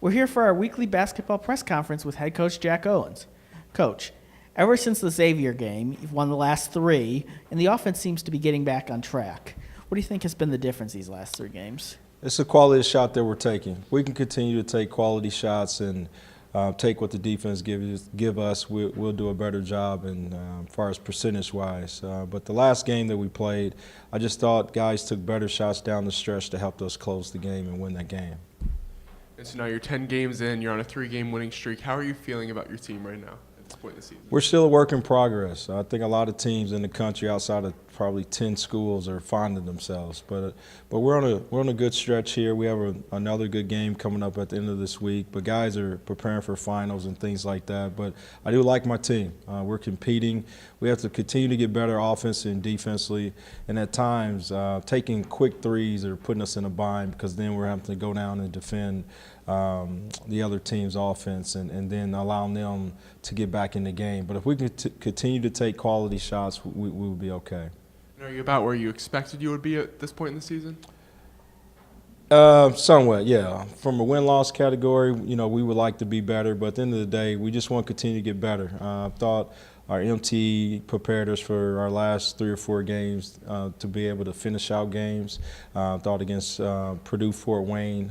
We're here for our weekly basketball press conference with head coach Jack Owens. Coach, ever since the Xavier game, you've won the last 3, and the offense seems to be getting back on track. What do you think has been the difference these last 3 games? It's the quality of shot that we're taking. We can continue to take quality shots and take what the defense give us. We'll do a better job as far as percentage-wise. But the last game that we played, I just thought guys took better shots down the stretch to help us close the game and win that game. And so now you're 10 games in, you're on a 3-game winning streak. How are you feeling about your team right now at this point in the season? We're still a work in progress. I think a lot of teams in the country outside of probably 10 schools are finding themselves. But we're on a good stretch here. We have another good game coming up at the end of this week. But guys are preparing for finals and things like that. But I do like my team. We're competing. We have to continue to get better offensively and defensively. And at times, taking quick threes are putting us in a bind because then we're having to go down and defend the other team's offense and then allowing them to get back in the game. But if we can continue to take quality shots, we will be okay. And are you about where you expected you would be at this point in the season? Somewhat, yeah. From a win-loss category, we would like to be better, but at the end of the day, we just want to continue to get better. I thought our MT prepared us for our last 3 or 4 games to be able to finish out games. I thought against Purdue-Fort Wayne,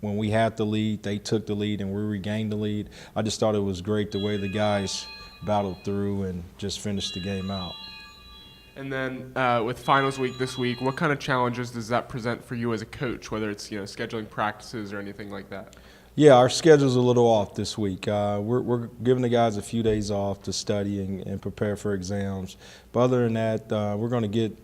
when we had the lead, they took the lead and we regained the lead. I just thought it was great the way the guys battled through and just finished the game out. And then with finals week this week, what kind of challenges does that present for you as a coach, whether it's scheduling practices or anything like that? Yeah, our schedule's a little off this week. We're giving the guys a few days off to study and prepare for exams. But other than that, we're going to get,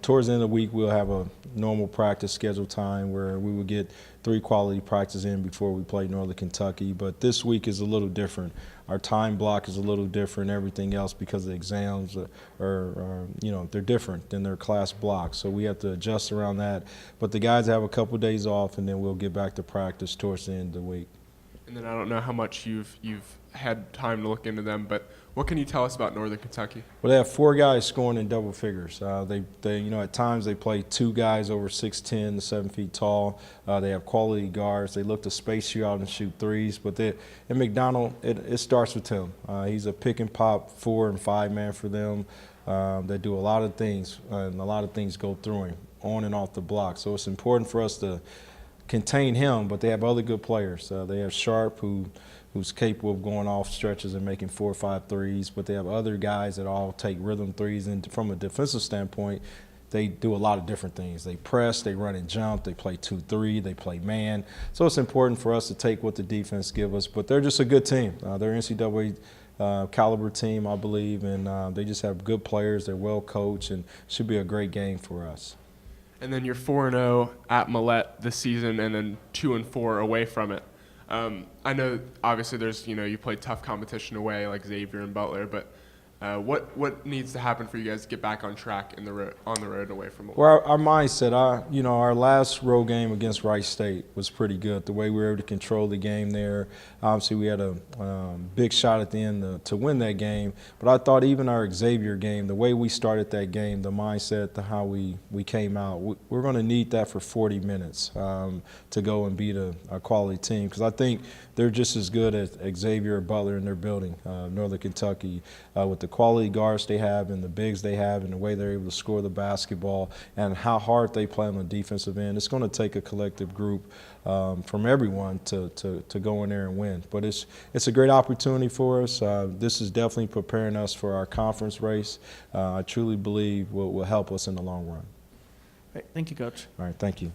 towards the end of the week, we'll have a normal practice schedule time where we will get 3 quality practices in before we play Northern Kentucky. But this week is a little different. Our time block is a little different, everything else, because the exams are they're different than their class blocks. So we have to adjust around that. But the guys have a couple of days off, and then we'll get back to practice towards the end of the week. And then I don't know how much you've had time to look into them, but what can you tell us about Northern Kentucky? Well, they have 4 guys scoring in double figures. They at times they play 2 guys over 6'10" to 7 feet tall. They have quality guards. They look to space you out and shoot threes. But in McDonald, it starts with him. He's a pick and pop 4 and 5 man for them. They do a lot of things, and a lot of things go through him on and off the block. So it's important for us to contain him, but they have other good players. They have Sharp, who's capable of going off stretches and making 4 or 5 threes, but they have other guys that all take rhythm threes. And from a defensive standpoint, they do a lot of different things. They press, they run and jump, they play 2-3, they play man. So it's important for us to take what the defense give us, but they're just a good team. They're an NCAA caliber team, I believe, and they just have good players. They're well coached, and should be a great game for us. And then you're 4-0 at Millett this season, and then 2-4 away from it. I know obviously there's you play tough competition away like Xavier and Butler, but what needs to happen for you guys to get back on track on the road away from Millett? Well, our mindset, our last road game against Wright State was pretty good. The way we were able to control the game there. Obviously, we had a big shot at the end to win that game. But I thought even our Xavier game, the way we started that game, the mindset, how we came out, we're going to need that for 40 minutes to go and beat a quality team. Because I think they're just as good as Xavier or Butler in their building, Northern Kentucky, with the quality guards they have and the bigs they have and the way they're able to score the basketball and how hard they play on the defensive end. It's going to take a collective group from everyone to go in there and win. But it's a great opportunity for us. This is definitely preparing us for our conference race. I truly believe will help us in the long run. All right, thank you, Coach. All right, thank you.